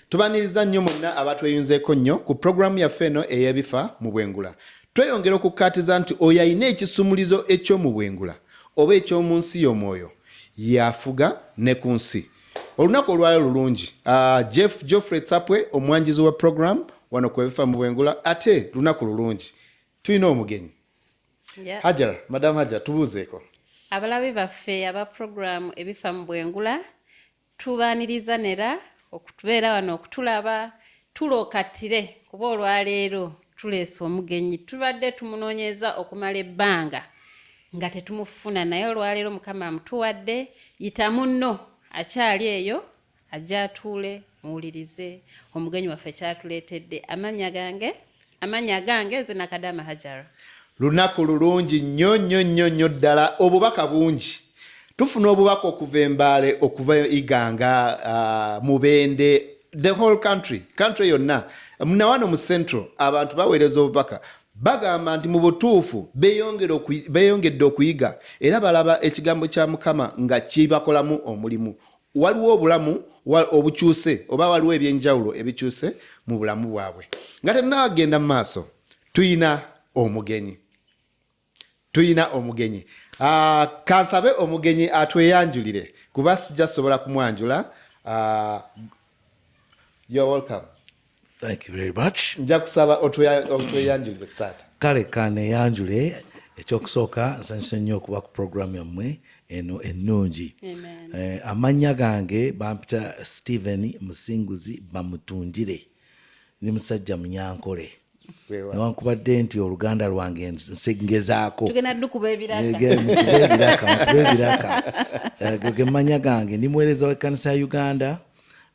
Tubaniriza nnyo mwenna abatweyunzeeko nnyo ku programu yaffe eno ey'ebifa mu bwengula. Tweyongera okukkaatiza nti oyo alina ekisumulizo eky'omu bwengula oba eky'omu nsi y'omwoyo yafuga ne ku nsi. Olunaku olwali lulungi. Geoffrey Tsapwe omwanjizi wa programu wano ku ebifa mu bwengula ate lunaku lulungi. Tulina omugenyi. Yeah. Hajara, Madam Hajara, tubuuzeeko. Abalabe baffe aba programu ebifa mu bwengula tubaaniriza nera okutubeera wano okutulaba tulokatire kuba olwaleero tuleese omugenyi tubadde tumunoonyeza okumala ebbanga nga tetumufuna naye olwaleero Mukama amutuwadde yita munno akyali eyo ajja atuule muwulirize omugenyi waffe kyatuleetedde amanya gange nze Nakadama Hajara. Lunaku lulungi nnyo ddala obubaka bungi. Tufuna obubaka okuva embaale okuva iganga mubende the whole country yonna muna wano mu central abantu baweereza obubaka bagamba nti mu butuufu beeyongedde okuyiga era balaba ekigambo kya Mukama nga kibakolamu omulimu. Waliwo obulamu obukyuse oba waliwo ebyenjawulo ebikyuse mu bulamu bwabwe. Nga tennagenda mu maaso tuyina omugenyi. Kansabe omugenyi atweyanjulire kuba sijja sobola kumwanjula. You're welcome. Thank you very much. Nja kusaba otweyanjulire start. Kale kaneyanjule ekyokusooka nsanyuse nnyo okuba ku programu yammwe eno ennungi. Amannya gange bampita Stephen Musinguzi Bamutungire ni musajja munyankole. Newankubadde nti oluganda lwange nsegezaako tugenda dukuba ebiraka gemanya gange ndi muweereza w'ekkanisa ya Uganda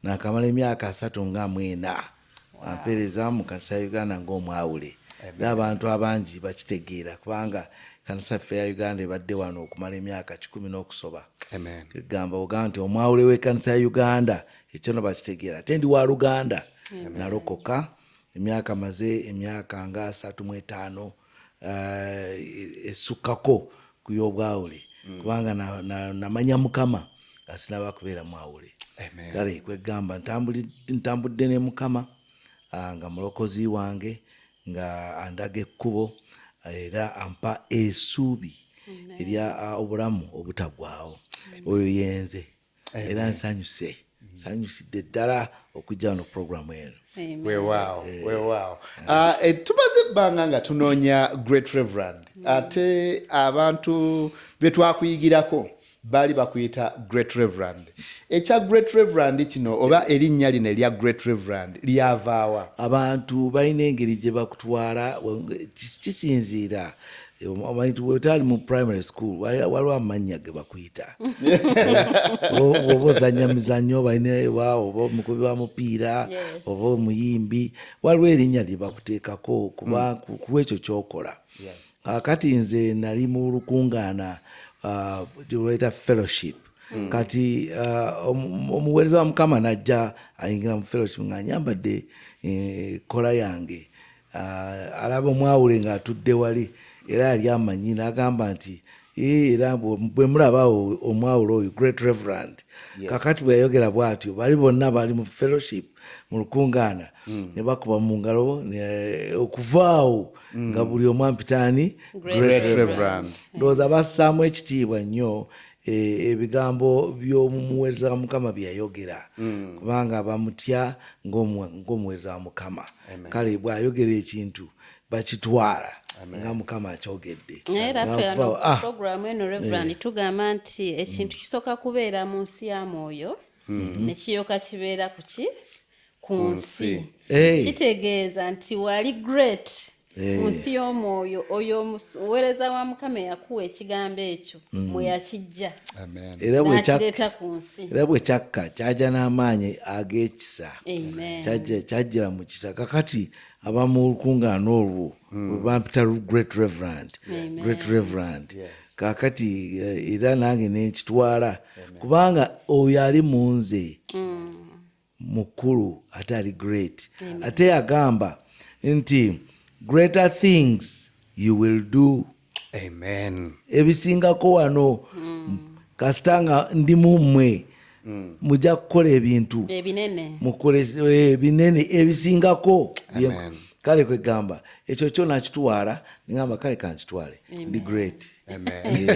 nakamala emyaka 34 ampeereza mu kanisa ya Uganda ng'omwawule. Abantu abangi bakitegeera kubanga kanisa yaffe ya Uganda ebadde wano okumala emyaka 10 n'okusoba. Kigamba ogamba nti omwawule w'ekkanisa ya Uganda ekyo no bakitegeera ate ndi wa Luganda nalokoka emyaka maze emyaka nga 35 esukako ku y'obwawule kubanga namanya Mukama asinaba kubeera mwawule. Kale kwegamba ntambudde ne Mukama nga mulokozi wange nga andaga ekkubo era ampa essuubi erya obulamu obutagwawo. Oyo yenze era nsanyusidde ddala okujja wano programu eno. Weewaawo. Tumaze ebbanga nga tunoonya Great Reverend. Ate abantu be twakuyigirako baali bakuyita Great Reverend. Ekya Great Reverend kino oba erinnya lino erya Great Reverend lyavaawa? Abantu balina engeri gye bakutwala kisinziira. Wetali mu primary school waliwo amannya ge bakuyita. Oba ozannya mizannyo balina oba omukubi wa mupiira oba omuyimbi waliwo erinnya lye bakuteekako kuba ku lwekyo ky'okola. Kati nze nali mu lukungaana lweta fellowship. Kati omuweereza wa Mukama najja ayingira mu fellowship nga nyambadde kola yange. Alaba omwawule ng'atudde wali era yali amanyi n'agamba nti era bwe mulaba omwawule oyo Great Reverend. Kakati bwe yayogera bw'atyo bali bonna bali mu fellowship mu lukungaana ne bakuba mu ngalo okuvaawo nga buli omu ampitaani Great Reverend. Ndowooza bassaamu ekitiibwa nnyo ebigambo by'omuweereza wa Mukama bye yayogera kubanga bamutya ng'omuweereza wa Mukama. Kale bw'ayogera ekintu bakitwala nga Mukama akyogedde. Era ffe programu eno Reverend tugamba nti ekintu kisooka kubeera mu nsi ya mwoyo ne kiyoka kibeera ku nsi. Kitegeeza nti wali great munsi y'omwoyo oyo omuweereza wa Mukama yakuwa ekigambo ekyo mwe yakijja n'akireeta ku nsi era bwe kyakka kyajja n'amaanyi ag'ekisa kyajjira mu kisa kakati abamu olukuŋŋaana olwo bwe bampita great reverend kakati era nange nenkitwala kubanga oyo ali mu nze mukulu ate ali great ate yagamba nti greater things you will do. Amen. Ebisingako wano kasita nga ndi mu mmwe mujja kukola ebintu mukole ebinene ebisingako. Kale kwegamba ekyo kyo nakitwala ningamba kale kankitwale ndi great. Amen.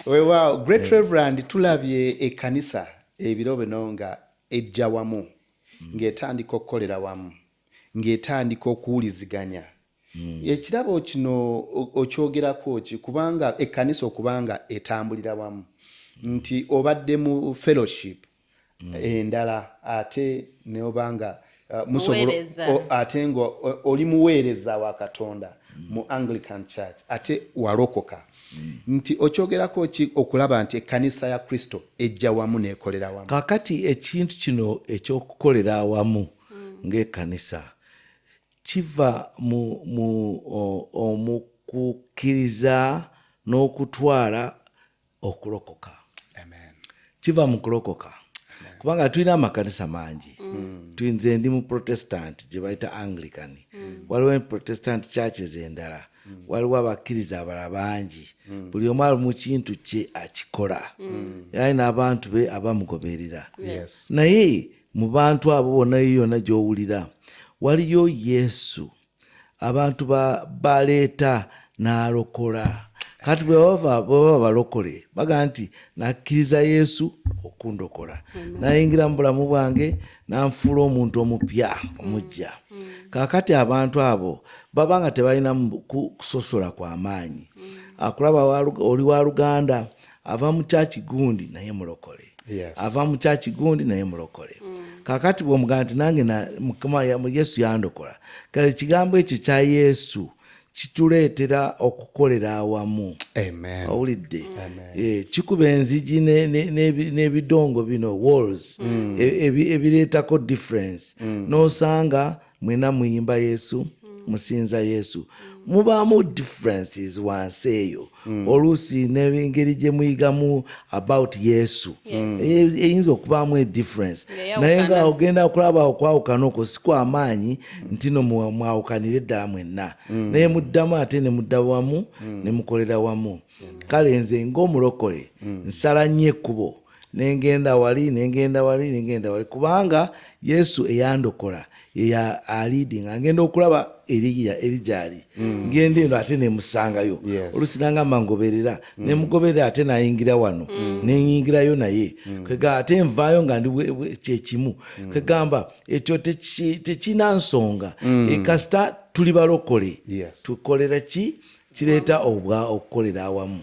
Wow, great reverend tulabye ekanisa ebiro bino nga ejja wamu ng'etandika okukolera wamu ng'etandika okuwuliziganya. Ekirabo kino okyogerako ki kubanga ekanisa okubanga etambulira wamu nti obadde mu fellowship endala ate ne obanga ate nga oli muweereza wa Katonda mu Anglican Church ate walokoka nti okyogerako ki okulaba nti ekanisa ya Kristo ejja wamu n'ekolera wamu. Kakati ekintu kino ekyokukolera wamu ng'ekanisa kiva mu kukkiriza n'okutwala okulokoka. Kiva mu kulokoka kubanga tulina amakanisa mangi. Nze ndi mu Protestant gye bayita Anglican, waliwo Protestant churches endala, waliwo abakkiriza abalala bangi, buli omu ali mu kintu kye akikola yaye n'abantu be abamugoberera. Naye mu bantu abo bonna yonna gy'owulira waliyo Yesu abantu baleeta n'alokola. Kati bwe baba balokole baga nti nakkiriza Yesu okundokola nayingira mu bulamu bwange nanfuula omuntu omupya omujja. Kakati abantu abo baba nga tebalina kusosola kwa maanyi. Akulaba oli wa Uganda ava mu kyaki gundi naye mulokole. Ava mu kyaki gundi naye mulokole. Kakati bw'omugaa nti nange Mukama Yesu yandokola. Kale ekigambo ekyo kya Yesu kituleetera okukolera awamu. Owulidde? Kikuba enzigi n'ebidongo bino walls ebireetako difference. N'osanga mwena muyimba Yesu musinza Yesu mubaamu differences wansi eyo oluusi n'engeri gye muyigamu about Yesu eyinza okubaamu difference naye nga ogenda okulaba okwawukana okwo si kwa maanyi nti no mwawukanire ddala mwenna naye muddamu ate ne mudda wamu ne mukolera wamu. Kale nze ng'omulokole nsala nnyo ekkubo nengenda wali kubanga Yesu eyandokola ya leading agenda okulaba erigyali ngende eno ate nemusangayo olusinanga mangoberera nemugoberera ate nayingira wano nenyingirayo naye kwega ate nvaayo nga ndi kyekimu kwegamba ekyo tekina nsonga ekasita tuli balokole tukolera ki kireeta okukolera awamu.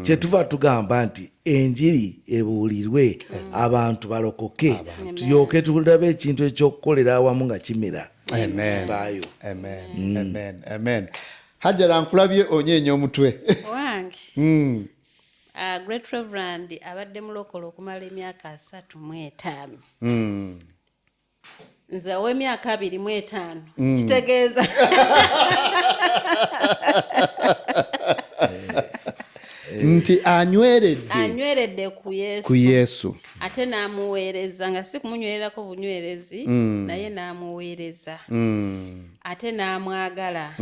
Kyetuva tugamba nti enjiri ebuulirwe abantu balokoke tulyoke tulabe ekintu ekyokukolera awamu nga kimera. Amen. Hajjara nkulabye onyeenya omutwe wange. Great Reverend abadde mulokole okumala emyaka 35. Nze ow'emyaka 25 kitegeeza nti anyweredde ku Yesu ate n'amuweereza nga si kumunywererako bunywerezi naye n'amuweereza ate n'amwagala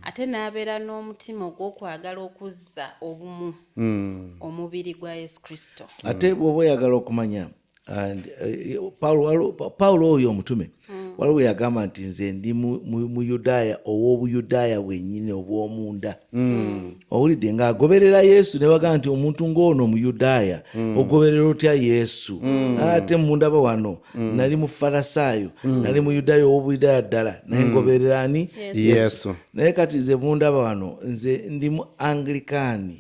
ate n'abeera n'omutima ogw'okwagala okuzza obumu omubiri gwa Yesu Kristo. Ate bw'oba oyagala okumanya Paulo oyo omutume waliwo yagamba nti nze ndi mu Yudaaya ow'obuyudaaya bwennyini obw'omunda. Owulidde ng'agoberera Yesu ne bagamba nti omuntu ng'ono mu Yudaaya ogoberera otya Yesu? Ate mundaba wano nali mu Falasaayo nali mu Yudaaya ow'obuyudaaya ddala naye ngoberera ani? Yesu. Naye kati nze mundaba wano nze ndi mu Anglican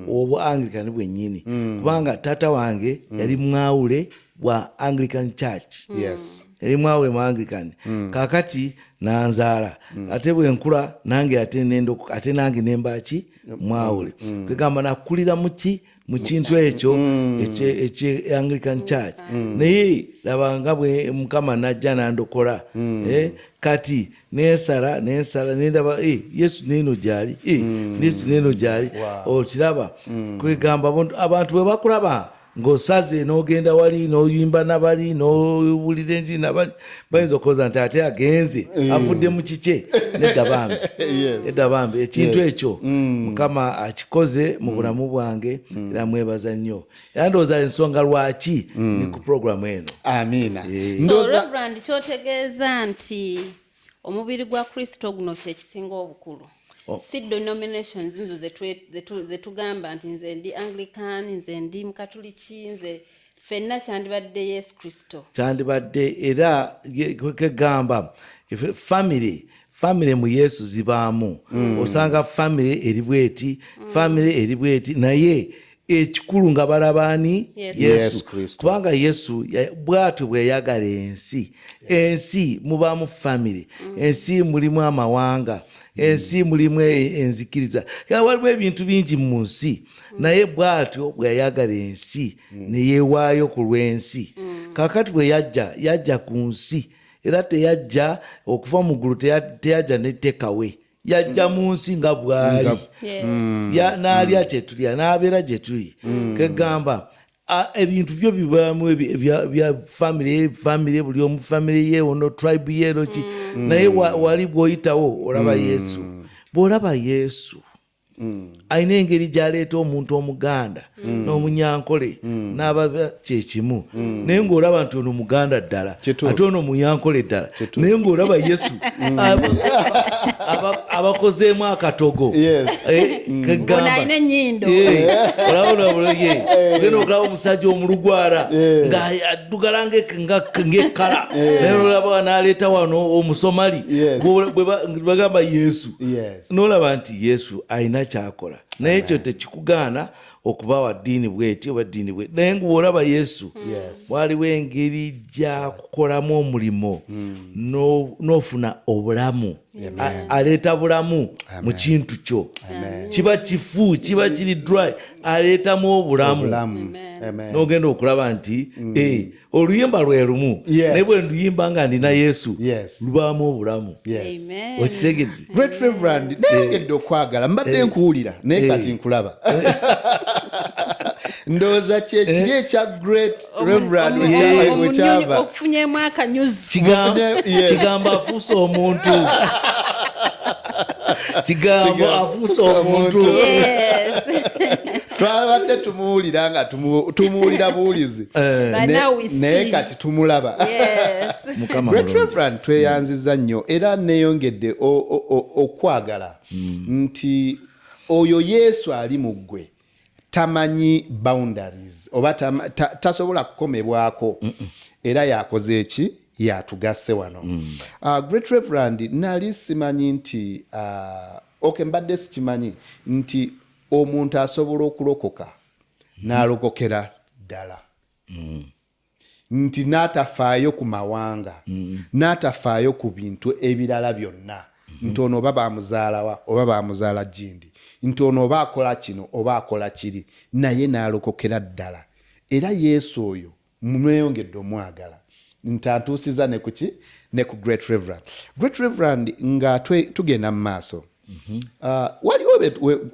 obwa Anglican bwennyini kubanga taata wange yali mwawule bwa Anglican Church. Yes. Erimwawule mu Anglican. Kakati nanzaala. Ate bwe nkula nange ate nange nembaki mwawule. Kwegamba nakulira mu kintu ekyo ekye Anglican Church. Naye laba nga bwe Mukama najja nandokola. Kati nensala nendaba Yesu neno gyali. Yesu neno gyali. Okiraba. Kwegamba abantu bwe bakulaba ng'osaze n'ogenda wali n'oyimba nabali n'owulira enjiri nabali bayinza okukoza nti ate agenze avudde mu kike nedda bambi ekintu ekyo Mukama akikoze mu bulamu bwange era mwebaza nnyo era ndowooza ensonga lwaki ni ku programu eno. Amina. So Reverend kyotegeeza nti omubiri gwa Kristo guno kyekisinga obukulu. Si denominations nzo zetugamba nti nze ndi Anglican, nze ndi mukatuliki, nze fenna kyandibadde Yesu Kristo. Kyandibadde era kwegamba family mu Yesu zibaamu. Osanga family eri bweti naye ekikulu nga balabani Yesu. Kubanga Yesu bwatyo bwe yagala ensi mubaamu family, ensi mulimu amawanga, ensi mulimu enzikiriza. Waliwo ebintu bingi mu nsi naye bwatyo bwe yagala ensi ne yeewaayo ku lw'ensi. Kakati bwe yajja ku nsi era teyajja okuva mu ggulu, teyajja ne tekawe. Yajja mu nsi nga bw'ali n'alya kyetulya n'abeera gye tuli. Kegamba ebintu byo bibaamu bya family buli omu family ye ono tribe ye noki naye wali bw'oyitawo olaba Yesu. Bw'olaba Yesu alina engeri gy'aleeta omuntu Omuganda n'Omunyankole n'aba kyekimu naye ng'olaba nti ono Muganda ddala ate ono Munyankole ddala naye ng'olaba Yesu abakozeemu akatogo kegamba ennyindo ogenda okulaba omusajja omulugwara ng'addugala ng'ekkala naye olaba n'aleeta wano Omusomali bagamba Yesu n'olaba nti Yesu alina kyakola naye ekyo tekikugaana okuba wa ddiini bweti oba ddiini bweti naye ng'olaba Yesu waliwo engeri gy'akukolamu omulimo n'ofuna obulamu. Aleeta bulamu mu kintu kyo, kiba kifu kiba kiri dry, aleetamu obulamu. N'ogenda okulaba nti oluyimba lwe lumu naye bwe nduyimba nga ndina Yesu lubaamu obulamu. Okitegedde? Great Reverend, nayongedde okwagala mbadde nkuwulira naye kati nkulaba. Ndowooza kyekiri ekya Great Reverend wekyava okufunyeemu akanyuzu. Kigambo afuuse omuntu. Kigambo afuuse omuntu. Twabadde tumuwulira nga tumuwulira buwulizi naye kati tumulaba. Great Reverend tweyanziza nnyo era neeyongedde okwagala nti oyo Yesu ali mu ggwe tamanyi boundaries oba tasobola kukomebwako era yakoze eki yatugasse wano. Great Reverend nali simanyi nti mbadde sikimanyi nti omuntu asobola okulokoka n'alokokera ddala nti n'atafaayo ku mawanga n'atafaayo ku bintu ebirala byonna nti ono oba bamuzaalawa oba bamuzaala jindi nti ono oba akola kino oba akola kiri naye n'alokokera ddala. Era Yesu oyo mweyongedde omwagala nti atuusiza ne kuki ne ku Great Reverend. Great Reverend nga tugenda mu maaso waliwo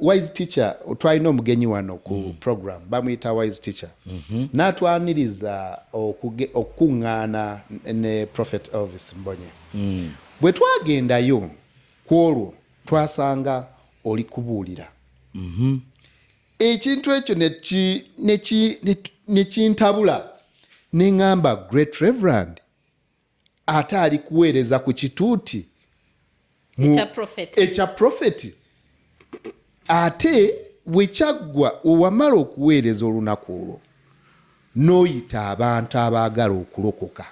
wise teacher twalina omugenyi wano ku program bamuyita wise teacher n'atwaniriza okukuŋŋaana ne Prophet Elvis Mbonye. Bwe twagendayo ku olwo twasanga oli kubuulira. Ekintu ekyo ne kintabula ne ŋŋamba Great Reverend ate ali kuweereza ku kituuti ekya prophet ate bwe kyaggwa owamala okuweereza olunaku olwo n'oyita abantu abaagala okulokoka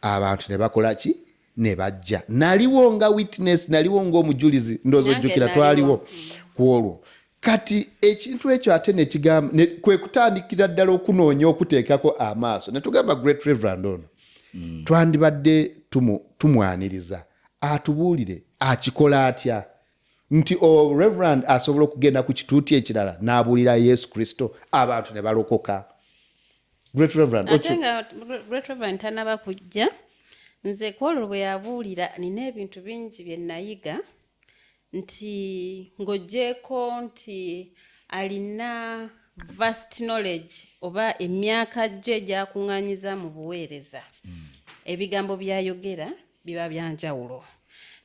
abantu ne bakola ki ne bajja. Naliwo nga witness, naliwo ng'omujulizi ndowooza ojjukira twaliwo ku olwo kati ekintu ekyo ate nekigamba kwe kutandikira ddala okunoonya okuteekako amaaso ne tugamba great reverend ono twandibadde tumwaniriza atubuulire akikola atya nti reverend asobola okugenda ku kituuti ekirala n'abuulira Yesu Kristo abantu ne balokoka. Great Reverend ate nga Great Reverend tanaba kujja nze kwolwo bwe yabuulira nina ebintu bingi bye nayiga nti ng'oggyeko nti alina vast knowledge oba emyaka gye gyakuŋŋaanyiza mu buweereza ebigambo byayogera biba byanjawulo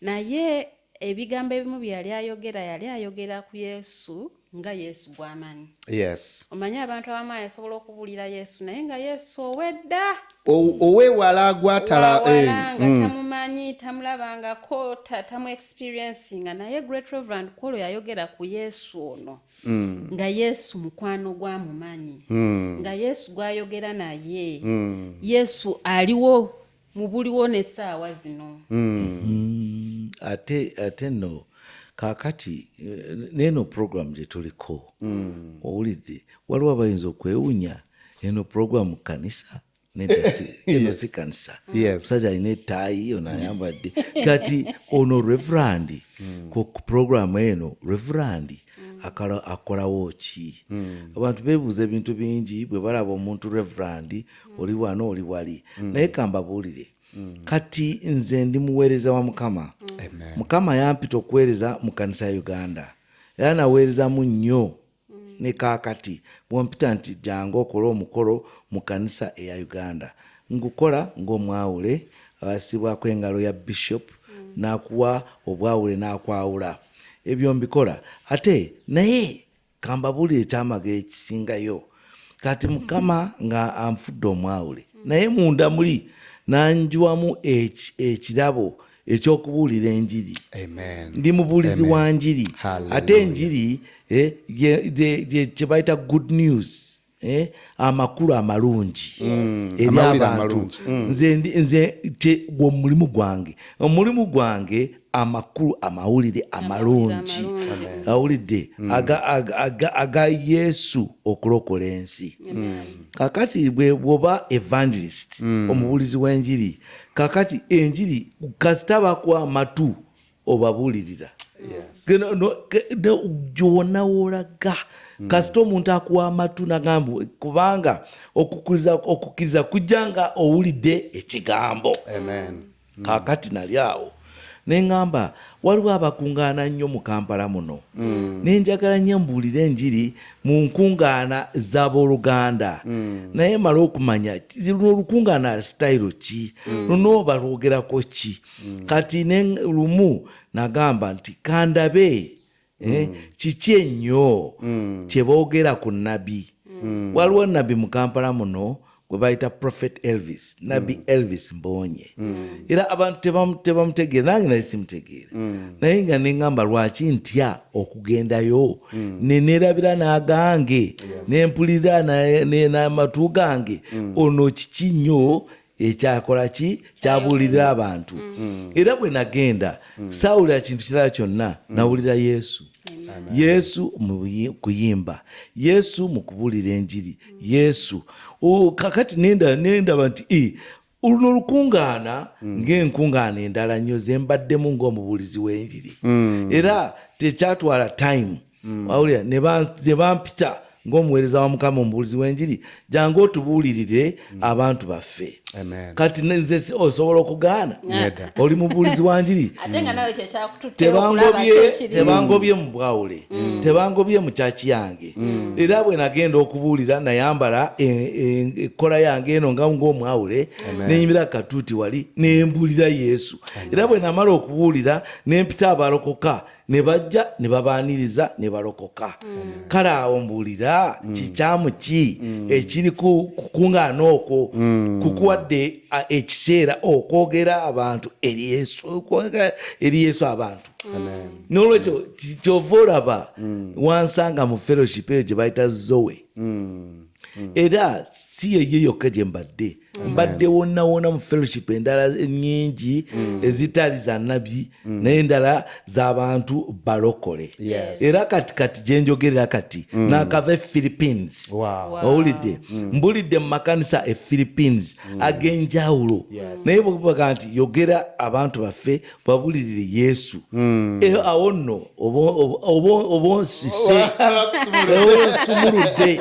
naye ebigambo ebimu byali ayogera ku Yesu nga Yesu gw'amanyi. Yes. Omanyi abantu abamu ayasobola okubuulira Yesu naye nga Yesu owedda owewala gwatala nga tamumanyi tamulabangako tamu experiencinga naye Great Reverend kwolwo yayogera ku Yesu ono nga Yesu mukwano gwamumanyi nga Yesu gwayogera naye Yesu aliwo mubuliwo n'essaawa zino. ate no kakati neno program gye tuliko owulidde waliwo abayinza okwewunya eno program kanisa eno si kanisa musajja alina ettaayi ono ayambadde kati ono reverand ku program eno reverand akolawo ki abantu beebuuza ebintu bingi bwe balaba omuntu reverand oli wano oli wali naye kambabuulire kati nze ndi muweereza wa Mukama. Mukama yampita okuweereza mu kanisa ya Uganda era naweerezamu nnyo ne kaakati bwompita nti jangu okola omukolo mu kanisa eya Uganda ngukola ng'omwawule asibwako engalo ya bishop n'akuwa obwawule n'akwawula ebyo mbikola ate naye kambabuulire ekyamagero ekisingayo kati Mukama nga anfudde omwawule naye munda muli nanjwamu ekirabo ekyokubuulira enjiri. Ndi mubuulizi wa njiri ate enjiri kye bayita good news amakulu amalungi eri abantu nze omulimu gwange amakulu amawulire amalungi awulidde aga Yesu okulokola ensi. Kakati bwoba evangelist omubuulizi w'enjiri kakati enjiri kasita bakwa amatu obabuulirira gyonna woolaga kasita omuntu akuwa amatu nagamba kubanga okukkiriza kujjanga owulidde ekigambo. Kakati nali awo neŋŋamba waliwo abakuŋŋaana nnyo mu Kampala muno nenjagala nnyo mbuulire enjiri mu nkuŋŋaana z'abooluganda naye mala okumanya luno olukuŋŋaana sitayiro ki luno balwogerako ki kati lumu nagamba nti kandabe kiki ennyo kye boogera ku nabbi. Waliwo nabbi mu Kampala muno gwe bayita Prophet Elvis nabbi Elvis Mbonye era abantu tebamutegeera nange nali simutegeera naye nga neŋŋamba lwaki ntya okugendayo neneerabira n'agange nempulira n'amatu gange ono kiki nnyo ekyakola ki kyabuulirira abantu era bwe nagenda saawulira kintu kirala kyonna nawulira Yesu. Yesu mu kuyimba Yesu mu kubuulira enjiri Yesu kakati nendaba nti luno olukuŋŋaana ng'enkuŋŋaana endala nnyo ze mbaddemu ng'omubuulizi w'enjiri era tekyatwala time wawulira ne bampita ng'omuweereza wa Mukama omubuulizi w'enjiri jangu otubuulirire abantu baffe. Kati nze osobola okugaana oli mubuulizi wa njiri tebangobye mu bwawule tebangobye mu kyaki yange era bwe nagenda okubuulira nayambala ekkola yange eno nga ng'omwawule nenyimira katuuti wali nembuulira Yesu era bwe namala okubuulira nempita abalokoka ne bajja ne babaaniriza ne balokoka. Kale awo mbuulira kikyamu ki ekiri kukuŋŋaana okwo kukuwadde ekiseera okwogera abantu eri Yesu abantu. N'olwekyo kyova olaba wansanga mu fellowship eyo gye bayita Zoe era si yeyo yokka gye mbadde mbadde wonna mu fellowship endala nnyingi ezitali za nabbi naye endala z'abantu balokole. Era kati gye njogerera kati n'akava Philippines. Owulidde mbulidde mu makanisa Philippines ag'enjawulo naye bwebaga nti yogera abantu baffe babulirire Yesu awo nno oba onsise onsumuludde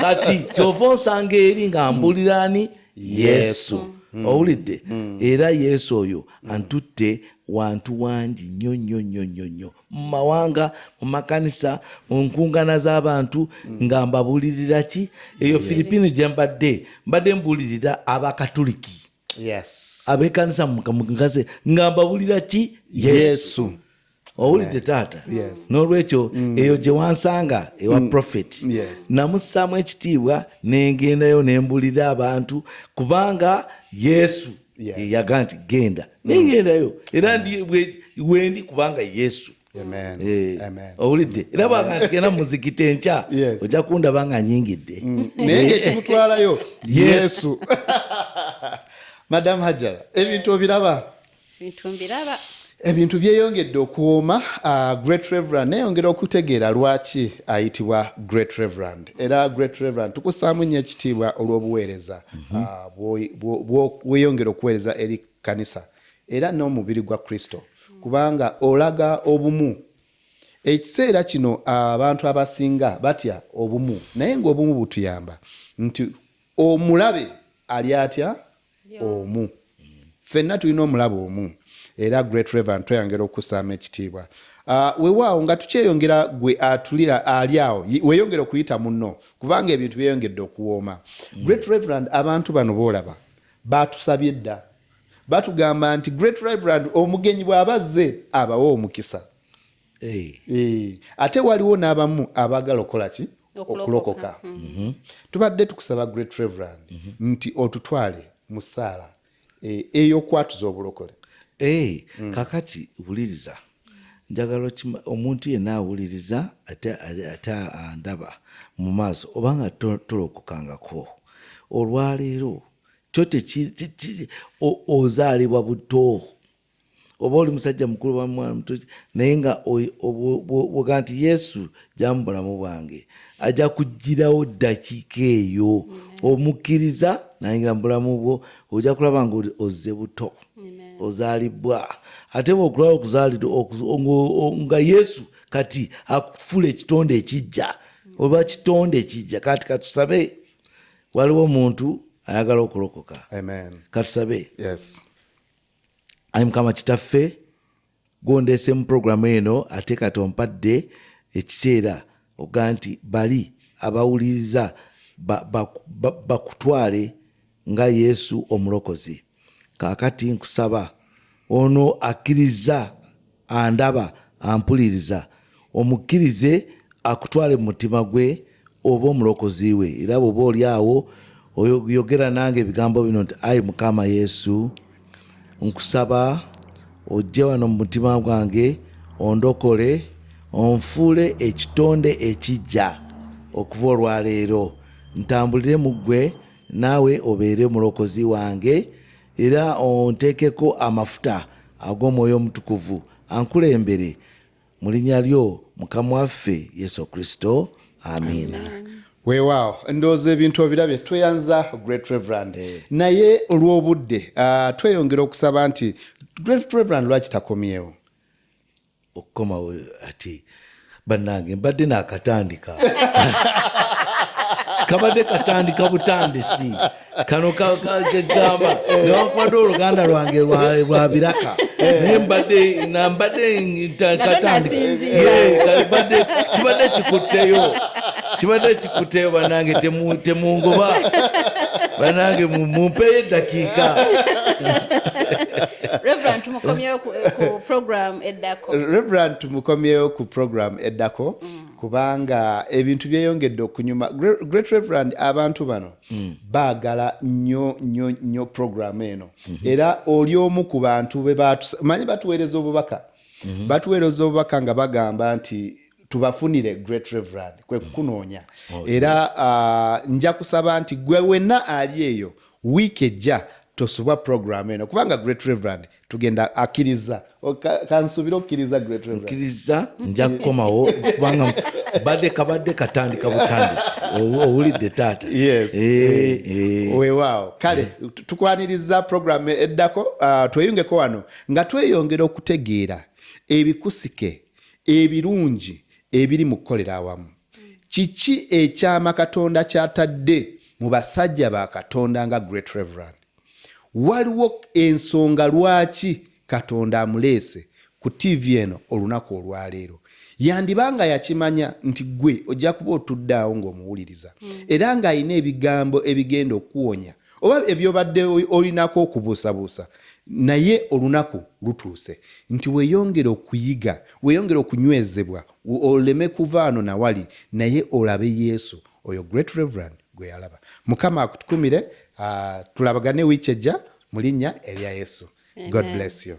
kati kyova onsanga eri nga mbulira ani Yesu. Owulidde era Yesu oyo antutte wantu wangi nnyo mu mawanga mu makanisa mu nkungana z'abantu nga mbabulirira ki eyo Philippines gye mbadde mbulirira abakatuliki ab'ekkanisa mukaze nga mbabulira ki Yesu. Owulidde taata n'olwekyo eyo gye wansanga ewa prophet namussaamu ekitiibwa nengendayo nembulira abantu kubanga Yesu yaga nti genda nengendayo era wendi kubanga Yesu. Owulidde era bwanga nti genda muzikita enkya ojja kundaba nga nyingidde naye kimutwalayo Yesu. Madam Hajara, ebintu obiraba? Ebintu byeyongedde okuwooma. Great Reverend neyongera okutegeera lwaki ayitibwa Great Reverend. Era Great Reverend tukussaamu nnyo ekitiibwa olw'obuweereza weeyongera okuweereza eri kanisa era n'omubiri gwa Kristo kubanga olaga obumu. Ekiseera kino abantu abasinga batya obumu naye ng'obumu butuyamba nti omulabe ali atya omu. Ffenna tulina omulabe omu. Era Great Reverend tweyongera okussaamu ekitiibwa. Weewaawo nga tukyeyongera gwe atulira ali awo weeyongera okuyita munno kubanga ebintu byeyongedde okuwooma. Great Reverend abantu bano boolaba batusabye dda batugamba nti Great Reverend omugenyi bw'abazze abawa omukisa. Ate waliwo n'abamu abaagala okukola ki? Okulokoka. Tubadde tukusaba Great Reverend nti otutwale mu ssaala ey'okwatuza obulokole. Kakati wuliriza njagala omuntu yenna awuliriza ate andaba mu maaso obanga tolokokangako olwaleero kyo ozaalibwa buto oba oli musajja mukulu wa mwana muto naye nga oga nti Yesu jjamu bulamu bwange ajja kugirawo ddakiika eyo omukkiriza nayingira mu bulamu bwo ojja kulaba nga ozze buto ozaalibwa ate bw'okulaba okuzaalidwa nga Yesu kati akufula ekitonde ekijja oba kitonde ekijja kati katusabe waliwo omuntu ayagala okulokoka. Katusabe. Ayi Mukama kitaffe gondeese mu programu eno ate kati ompadde ekiseera oga nti bali abawuliriza bakutwale nga Yesu omulokozi. Kaakati nkusaba ono akkiriza andaba ampuliriza omukkirize akutwale mu mutima gwe oba omulokozi we era bw'oba oli awo oyogera nange ebigambo bino nti ayi Mukama Yesu nkusaba ojje wano mu mutima gwange ondokole onfuule ekitonde ekijja okuva olwaleero ntambulire mu ggwe naawe obeere mulokozi wange era onteekeko amafuta ag'omwoyo omutukuvu ankulembere mu linnya lyo Mukama waffe Yesu Kristo. Amiina. Weewaawo ndowooza ebintu obirabye tweyanza Great Reverend naye olw'obudde tweyongera okusaba nti Great Reverend lwaki takomyewo? Okukomawo ati bannange mbadde naakatandika kabadde katandika butandisi kano kyegamba newankubadde oluganda lwange lwa biraka naye mbadde kibadde kikutteyo bannange temungoba bannange mumpeeyo eddakiika. Reverend tumukomyewo ku program eddako. Reverend tumukomyewo ku program eddako kubanga ebintu byeyongedde okunyuma. Great Reverend abantu bano baagala nnyo program eno era oli omu ku bantu manyi batuweereza obubaka batuweereza obubaka nga bagamba nti tubafunire Great Reverend kwe kukunoonya era nja kusaba nti gwe wenna ali eyo wiiki ejja tosubwa program eno kubanga Great Reverend tugenda akkiriza kansuubira okkiriza Great Reverend nkiriza nja kukomawo kubanga kabadde katandika butandisi owulidde taata. Yes. Weewaawo kale tukwaniriza program eddako tweyungeko wano nga tweyongera okutegeera ebikusike ebirungi ebiri mu kukolera awamu. Kiki ekyama Katonda kyatadde mu basajja ba Katonda nga Great Reverend? Waliwo ensonga lwaki Katonda amuleese ku TV eno olunaku olwaleero. Yandibanga yakimanya nti gwe ojja kuba otuddeawo ng'omuwuliriza era ng'alina ebigambo ebigenda okuwonya oba ebyobadde olinako okubuusabuusa, naye olunaku lutuuse nti weeyongere okuyiga, weeyongere okunywezebwa, oleme kuva ano na wali, naye olabe Yesu, oyo Great Reverend gwe yalaba. Mukama akutukumire, tulabagane wiiki ejja mu linnya erya Yesu. God bless you.